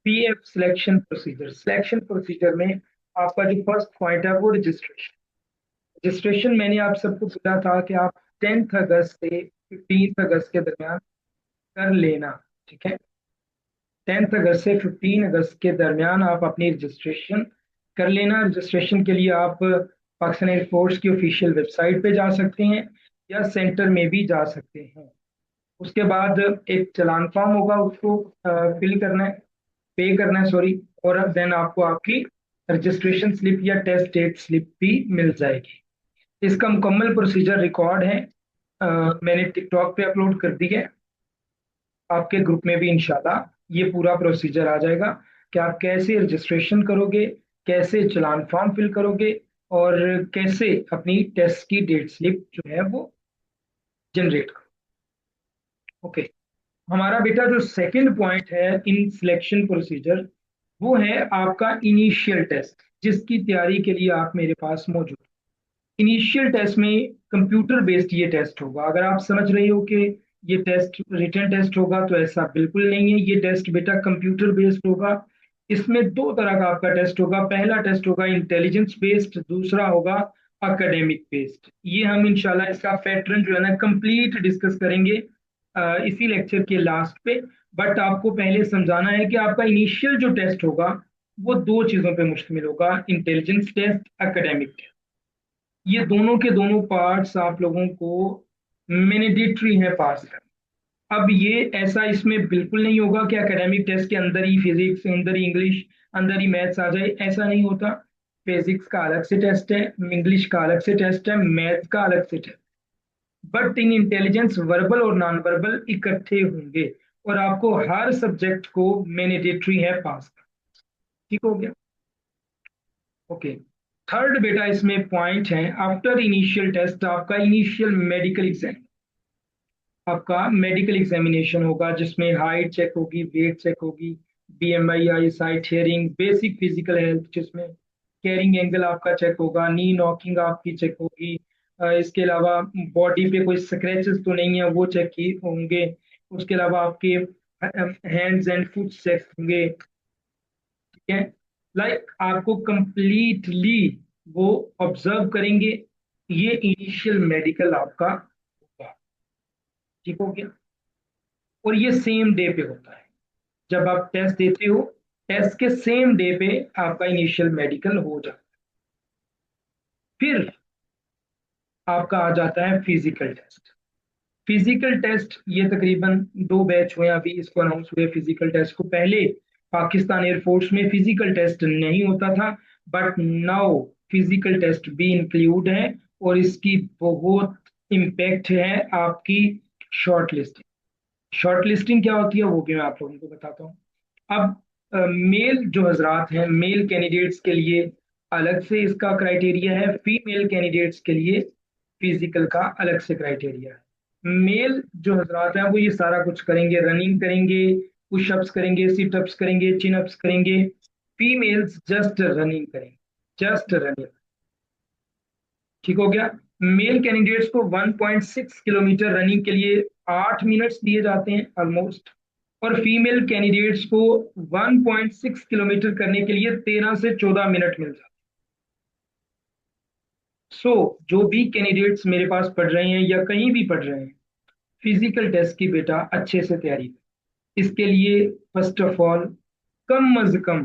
PF selection procedure में आपका जो फर्स्ट पॉइंट है वो रजिस्ट्रेशन। रजिस्ट्रेशन मैंने आप सबको बोला था कि आप 10 अगस्त से 15 अगस्त के दरमियान कर लेना। ठीक है, 10 अगस्त से 15 अगस्त के दरमियान आप अपनी रजिस्ट्रेशन कर लेना। रजिस्ट्रेशन के लिए आप पाकिस्तान एयरफोर्स की ऑफिशियल वेबसाइट पे जा सकते हैं या सेंटर में भी जा सकते हैं। उसके बाद एक चलान फॉर्म होगा, उसको फिल करना है, पे करना है सॉरी, और देन आपको आपकी रजिस्ट्रेशन स्लिप या टेस्ट डेट स्लिप भी मिल जाएगी। इसका मुकम्मल प्रोसीजर रिकॉर्ड है, मैंने टिकटॉक पे अपलोड कर दी है। आपके ग्रुप में भी इंशाल्लाह ये पूरा प्रोसीजर आ जाएगा कि आप कैसे रजिस्ट्रेशन करोगे, कैसे चलान फॉर्म फिल करोगे, और कैसे अपनी टेस्ट की डेट स्लिप जो है वो जनरेट करोगे। ओके, हमारा बेटा जो सेकंड पॉइंट है इन सिलेक्शन प्रोसीजर, वो है आपका इनिशियल टेस्ट, जिसकी तैयारी के लिए आप मेरे पास मौजूद। इनिशियल टेस्ट में कंप्यूटर बेस्ड ये टेस्ट होगा। अगर आप समझ रहे हो कि ये टेस्ट रिटन टेस्ट होगा, तो ऐसा बिल्कुल नहीं है। ये टेस्ट बेटा कंप्यूटर बेस्ड होगा। इसमें दो तरह का आपका टेस्ट होगा। पहला टेस्ट होगा इंटेलिजेंस बेस्ड, दूसरा होगा एकेडमिक बेस्ड। ये हम इंशाल्लाह इसका पैटर्न जो है ना कंप्लीट डिस्कस करेंगे इसी लेक्चर के लास्ट पे। बट आपको पहले समझाना है कि आपका इनिशियल जो टेस्ट होगा वो दो चीजों पे मुश्तमिल होगा, इंटेलिजेंस टेस्ट, एकेडमिक टेस्ट। ये दोनों के दोनों पार्ट्स आप लोगों को मैंडेटरी है पास करना। अब ये ऐसा इसमें बिल्कुल नहीं होगा कि एकेडमिक टेस्ट के अंदर ही फिजिक्स, अंदर ही इंग्लिश, अंदर ही मैथ्स आ जाए, ऐसा नहीं होता। फिजिक्स का अलग से टेस्ट है, इंग्लिश का अलग से टेस्ट है, मैथ्स का अलग से test. But in intelligence verbal और नॉन वर्बल इकट्ठे होंगे, और आपको हर सब्जेक्ट को मैंडेटरी है पास करना। ठीक हो गया? ओके, थर्ड बेटा इसमें पॉइंट है, आफ्टर इनिशियल टेस्ट आपका इनिशियल मेडिकल एग्जाम, आपका मेडिकल एग्जामिनेशन होगा, जिसमें हाइट चेक होगी, वेट चेक होगी, BMI, eye sight, hearing, basic physical health, जिसमें कैरिंग एंगल आपका चेक होगा, नी नॉकिंग आपकी चेक होगी। इसके अलावा बॉडी पे कोई स्क्रैचेस तो नहीं है, वो चेक की होंगे। उसके अलावा आपके हैंड्स एंड फुट चेक होंगे। ठीक है, लाइक आपको कंप्लीटली वो ऑब्जर्व करेंगे। ये इनिशियल मेडिकल आपका होगा। ठीक हो गया? और ये सेम डे पे होता है। जब आप टेस्ट देते हो, टेस्ट के सेम डे पे आपका इनिशियल मेडिकल हो जाता है। फिर आपका आ जाता है फिजिकल टेस्ट। फिजिकल टेस्ट ये तकरीबन दो बैच हुए अभी इसको अनाउंस हुए फिजिकल टेस्ट को। पहले पाकिस्तान एयरफोर्स में फिजिकल टेस्ट नहीं होता था, बट नाउ फिजिकल टेस्ट भी इंक्लूड है, और इसकी बहुत इम्पैक्ट है आपकी शॉर्ट लिस्टिंग। शॉर्ट लिस्टिंग क्या होती है वो भी मैं आप लोगों को बताता हूँ। अब मेल जो हजरात हैं, मेल कैंडिडेट्स के लिए अलग से इसका क्राइटेरिया है, फीमेल कैंडिडेट्स के लिए फिजिकल का अलग से क्राइटेरिया है। मेल जो हजरात हैं वो ये सारा कुछ करेंगे, रनिंग करेंगे, पुशअप्स करेंगे, सिटअप्स करेंगे, चिनअप्स करेंगे। फीमेल्स जस्ट रनिंग करेंगे, जस्ट रनिंग। ठीक हो गया? मेल कैंडिडेट्स को 1.6 किलोमीटर रनिंग के लिए 8 मिनट्स दिए जाते हैं ऑलमोस्ट, और फीमेल कैंडिडेट्स को 1.6 किलोमीटर करने के लिए 13 से 14 मिनट मिल जाते हैं। सो जो भी कैंडिडेट्स मेरे पास पढ़ रहे हैं या कहीं भी पढ़ रहे हैं, फिजिकल टेस्ट की बेटा अच्छे से तैयारी करें। इसके लिए फर्स्ट ऑफ ऑल कम अज कम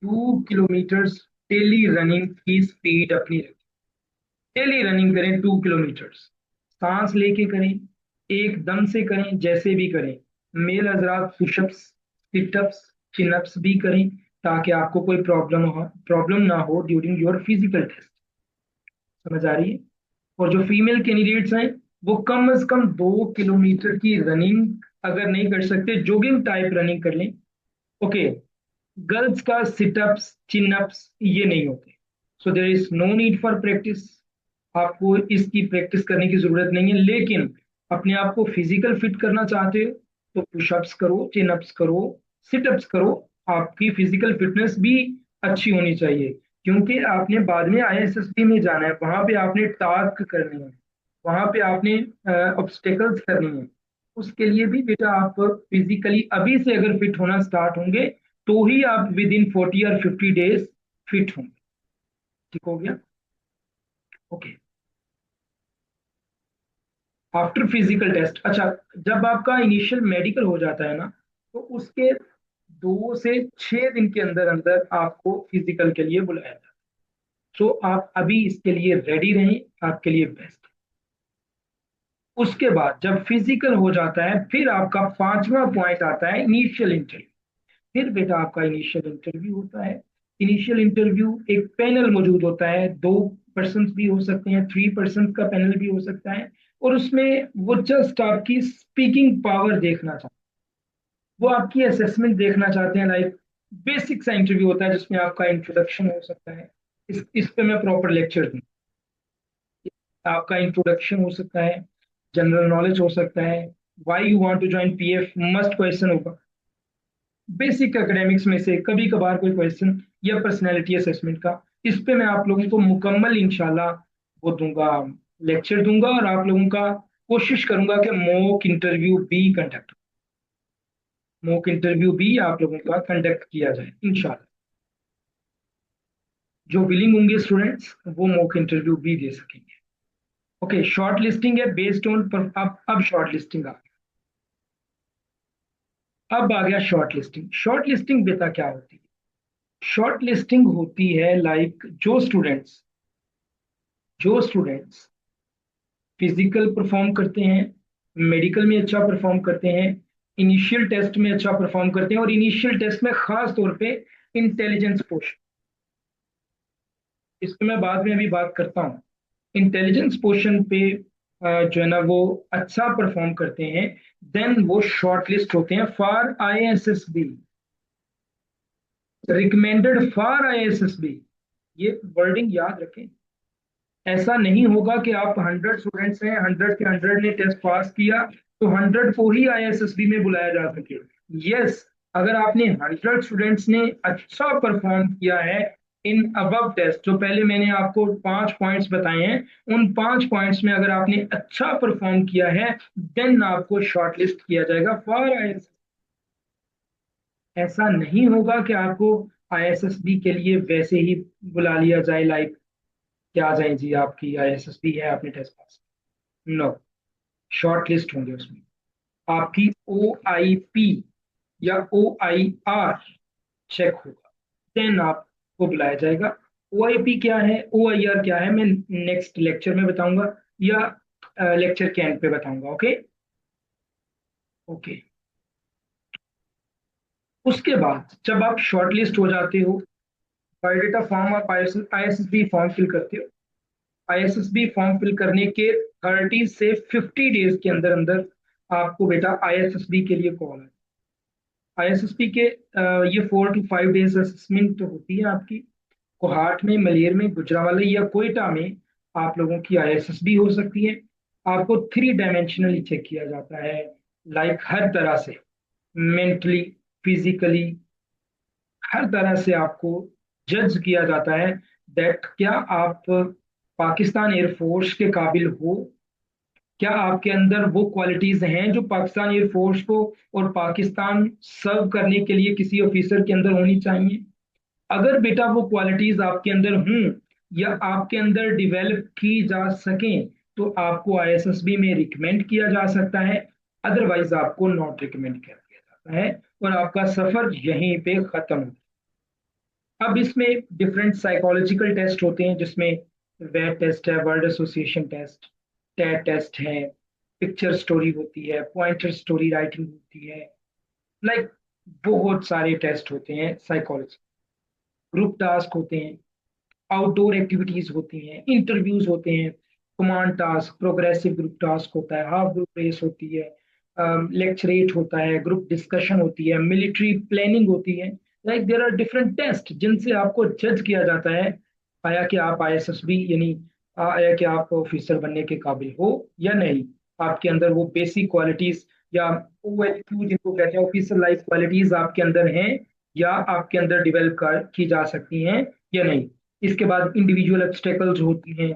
2 किलोमीटर डेली रनिंग की स्पीड अपनी रखें। डेली रनिंग करें 2 किलोमीटर, सांस लेके करें, एकदम से करें, जैसे भी करें। मेल हजरात पुशअप्स, सिटअप्स, चिनअप्स भी करें, ताकि आपको कोई प्रॉब्लम ना हो ड्यूरिंग योर फिजिकल टेस्ट। समझ आ रही है? और जो फीमेल कैंडिडेट्स हैं वो कम से कम 2 किलोमीटर की रनिंग, अगर नहीं कर सकते जॉगिंग टाइप रनिंग कर लें। ओके, गर्ल्स का सिटअप्स, चिनअप्स ये नहीं होते। So there is no need for practice. आपको इसकी प्रैक्टिस करने की जरूरत नहीं है। लेकिन अपने आप को फिजिकल फिट करना चाहते हो तो पुशअप्स करो, चिनअप्स करो, सिटअप्स करो। आपकी फिजिकल फिटनेस भी अच्छी होनी चाहिए, क्योंकि आपने बाद में आईएसएसबी में जाना है, वहां पे आपने टास्क करनी है, वहां पे आपने ऑब्स्टेकल्स करनी है। उसके लिए भी बेटा आप फिजिकली अभी से अगर फिट होना स्टार्ट होंगे तो ही आप विद इन 40 और 50 डेज फिट होंगे। ठीक हो गया? ओके। आफ्टर फिजिकल टेस्ट, अच्छा, जब आपका इनिशियल मेडिकल हो जाता है ना, तो उसके 2 से 6 दिन के अंदर अंदर आपको फिजिकल के लिए बुलाया जाता है। सो आप अभी इसके लिए रेडी रहें, आपके लिए बेस्ट। उसके बाद जब फिजिकल हो जाता है, फिर आपका 5वां पॉइंट आता है इनिशियल इंटरव्यू। फिर बेटा आपका इनिशियल इंटरव्यू होता है। इनिशियल इंटरव्यू, एक पैनल मौजूद होता है, 2 पर्सन भी हो सकते हैं, 3 पर्सन का पैनल भी हो सकता है। और उसमें वो जस्ट आपकी स्पीकिंग पावर देखना चाहते हैं, वो आपकी असेसमेंट देखना चाहते हैं। लाइक बेसिक सा इंटरव्यू होता है जिसमें आपका इंट्रोडक्शन हो सकता है। इस पे मैं प्रॉपर लेक्चर दूँ। आपका इंट्रोडक्शन हो सकता है, जनरल नॉलेज हो सकता है, why you want to join PF must question होगा, बेसिक एकेडमिक्स में से कभी कभार कोई क्वेश्चन, या पर्सनैलिटी असेसमेंट का। इस पे मैं आप लोगों को मुकम्मल इंशाल्लाह वो दूंगा, लेक्चर दूंगा, और आप लोगों का कोशिश करूंगा कि मॉक इंटरव्यू भी आप लोगों का कंडक्ट किया जाए इंशाल्लाह। जो विलिंग होंगे स्टूडेंट्स वो मॉक इंटरव्यू भी दे सकेंगे। ओके, शॉर्ट लिस्टिंग है बेस्ड ऑन, अब शॉर्ट लिस्टिंग अब आ गया शॉर्ट लिस्टिंग। शॉर्ट लिस्टिंग बेटा क्या होती है? शॉर्ट लिस्टिंग होती है लाइक जो स्टूडेंट्स फिजिकल परफॉर्म करते हैं, मेडिकल में अच्छा परफॉर्म करते हैं, इनिशियल टेस्ट में अच्छा परफॉर्म करते हैं, और इनिशियल टेस्ट में खास तौर पे इंटेलिजेंस पोर्शन, इस पे मैं बाद में अभी बात करता हूँ। इंटेलिजेंस पोर्शन पे जो है ना वो अच्छा परफॉर्म करते हैं, देन वो शॉर्ट लिस्ट होते हैं for ISSB, recommended for ISSB. ये वर्डिंग याद रखें। ऐसा नहीं होगा कि आप 100 स्टूडेंट्स हैं, 100 के 100 ने टेस्ट पास किया, तो 100 को ही आईएसएसबी में बुलाया जा सके। यस, अगर आपने 100 स्टूडेंट्स ने अच्छा परफॉर्म किया है इन अबव टेस्ट, जो पहले मैंने आपको 5 पॉइंट्स बताए हैं, उन 5 पॉइंट्स में अगर आपने अच्छा परफॉर्म किया है, देन आपको शॉर्टलिस्ट किया जाएगा फॉर आईएसएस। ऐसा नहीं होगा कि आपको आईएसएसबी के लिए वैसे ही बुला लिया जाए, लाइक क्या जाए जी आपकी आईएसएसबी है, आपने test pass. No, short list होंगे उसमें। आपकी ओ आई पी या ओ आई आर चेक होगा, देन आपको बुलाया जाएगा। ओ आई पी क्या है, ओ आई आर क्या है, मैं नेक्स्ट लेक्चर में बताऊंगा, या लेक्चर के एंड पे बताऊंगा। ओके। ओके। उसके बाद जब आप शॉर्ट लिस्ट हो जाते हो, बायोडेटा फॉर्म, आप आईएसएसबी फॉर्म फिल करते हो। आईएसएसबी फॉर्म फिल करने के 30 से 50 डेज के अंदर अंदर आपको बेटा आईएसएसबी के लिए कॉल है। आईएसएसबी के ये 4 to 5 डेज असेसमेंट होती है आपकी। कोहाट में, मलेर में, गुजरावाला या कोयटा में आप लोगों की आईएसएसबी हो सकती है। आपको 3 डायमेंशनली चेक किया जाता है, लाइक हर तरह से, मेंटली, फिजिकली, हर तरह से आपको जज किया जाता है दैट क्या आप पाकिस्तान एयरफोर्स के काबिल हो, क्या आपके अंदर वो क्वालिटीज हैं जो पाकिस्तान एयरफोर्स को और पाकिस्तान सर्व करने के लिए किसी ऑफिसर के अंदर होनी चाहिए। अगर बेटा वो क्वालिटीज आपके अंदर हों या आपके अंदर डिवेलप की जा सकें, तो आपको आईएसएसबी में रिकमेंड किया जा सकता है, अदरवाइज आपको नॉट रिकमेंड कर दिया जाता है, और आपका सफर यहीं पे खत्म हो। अब इसमें डिफरेंट साइकोलॉजिकल टेस्ट होते हैं, जिसमें वेट टेस्ट है, word association test, TAT test है, पिक्चर स्टोरी होती है, पॉइंटर स्टोरी राइटिंग होती है, लाइक बहुत सारे टेस्ट होते हैं साइकोलॉजी। ग्रुप टास्क होते हैं, आउटडोर एक्टिविटीज होती हैं, इंटरव्यूज होते हैं, command task, progressive group task होता है, हाफ ग्रुप रेस होती है, लेक्चरेट होता है, ग्रुप डिस्कशन होती है, मिलिट्री प्लानिंग होती है। Like there are different test जिनसे आपको जज किया जाता है, आया कि आप आईएसएसबी यानी आया कि आप ऑफिसर बनने के काबिल हो या नहीं, आपके अंदर वो बेसिक क्वालिटीज या ओएलक्यू जिनको कहते हैं ऑफिसर लाइफ क्वालिटीज आपके अंदर हैं, या आपके अंदर डेवलप की जा सकती हैं या नहीं। इसके बाद इंडिविजुअल ऑब्स्टेकल्स होती हैं।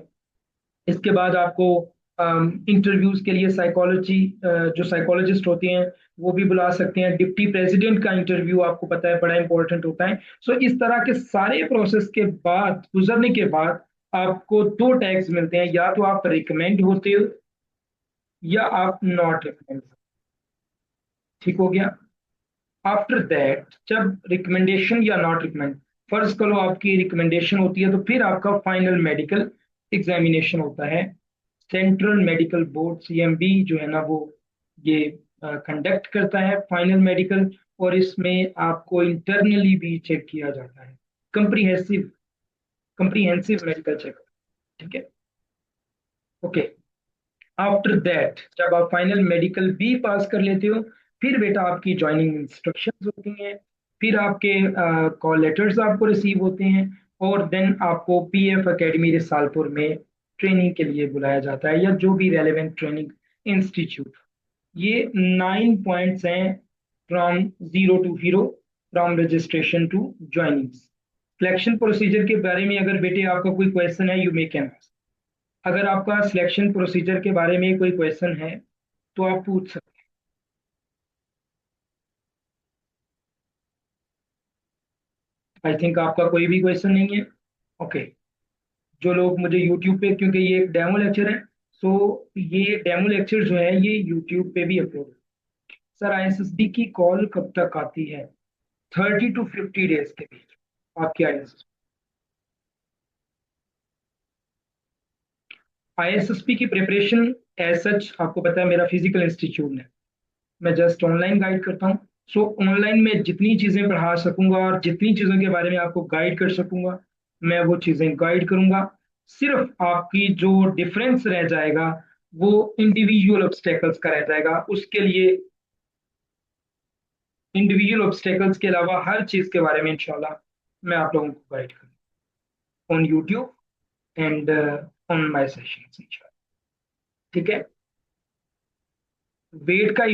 इसके बाद आपको इंटरव्यूज के लिए साइकोलॉजी, जो साइकोलॉजिस्ट होते हैं वो भी बुला सकते हैं। डिप्टी प्रेसिडेंट का इंटरव्यू आपको पता है बड़ा इंपॉर्टेंट होता है। सो इस तरह के सारे प्रोसेस के बाद, गुजरने के बाद, आपको दो टैग्स मिलते हैं, या तो आप रिकमेंड होते हो या आप नॉट रिकमेंड। ठीक हो गया। आफ्टर दैट जब रिकमेंडेशन या नॉट रिकमेंड, फर्ज करो आपकी रिकमेंडेशन होती है, तो फिर आपका फाइनल मेडिकल एग्जामिनेशन होता है। सेंट्रल मेडिकल बोर्ड सीएमबी जो है ना, वो ये कंडक्ट करता है फाइनल मेडिकल। और इसमें आपको इंटरनली भी चेक किया जाता है, कंप्रीहेंसिव कंप्रीहेंसिव मेडिकल चेकअप। ठीक है, ओके। आफ्टर दैट जब आप फाइनल मेडिकल भी पास कर लेते हो, फिर बेटा आपकी ज्वाइनिंग इंस्ट्रक्शंस होती हैं, फिर आपके कॉल लेटर्स आपको रिसीव होते हैं, और देन आपको पीएफ एकेडमी रिसालपुर में ट्रेनिंग के लिए बुलाया जाता है, या जो भी रेलेवेंट ट्रेनिंग इंस्टीट्यूट। ये 9 पॉइंट्स हैं, from zero to hero, from registration to joining. Selection procedure के बारे में अगर बेटे आपका कोई क्वेश्चन है, यू मे कैन। अगर आपका सिलेक्शन प्रोसीजर के बारे में कोई क्वेश्चन है तो आप पूछ सकते हैं। आई थिंक आपका कोई भी क्वेश्चन नहीं है। ओके। जो लोग मुझे यूट्यूब पे, क्योंकि ये एक डेमो लेक्चर है, सो ये डेमो लेक्चर जो है ये यूट्यूब पे भी अपलोड है। सर आईएसएसबी की कॉल कब तक आती है? 30 to 50 डेज के बीच आपकी आईएसएसपी की प्रिपरेशन। एज सच आपको पता है मेरा फिजिकल इंस्टीट्यूट है, मैं जस्ट ऑनलाइन गाइड करता हूँ। सो ऑनलाइन में जितनी चीजें पढ़ा सकूंगा और जितनी चीजों के बारे में आपको गाइड कर सकूंगा, मैं वो चीजें गाइड करूंगा। सिर्फ आपकी जो डिफरेंस रह जाएगा वो इंडिविजुअल ऑब्स्टेकल्स का रह जाएगा। उसके लिए इंडिविजुअल ऑब्स्टेकल्स के अलावा हर चीज के बारे में इंशाल्लाह मैं आप लोगों को गाइड करूंगा on YouTube and on my session इंशाल्लाह। ठीक है। वेट का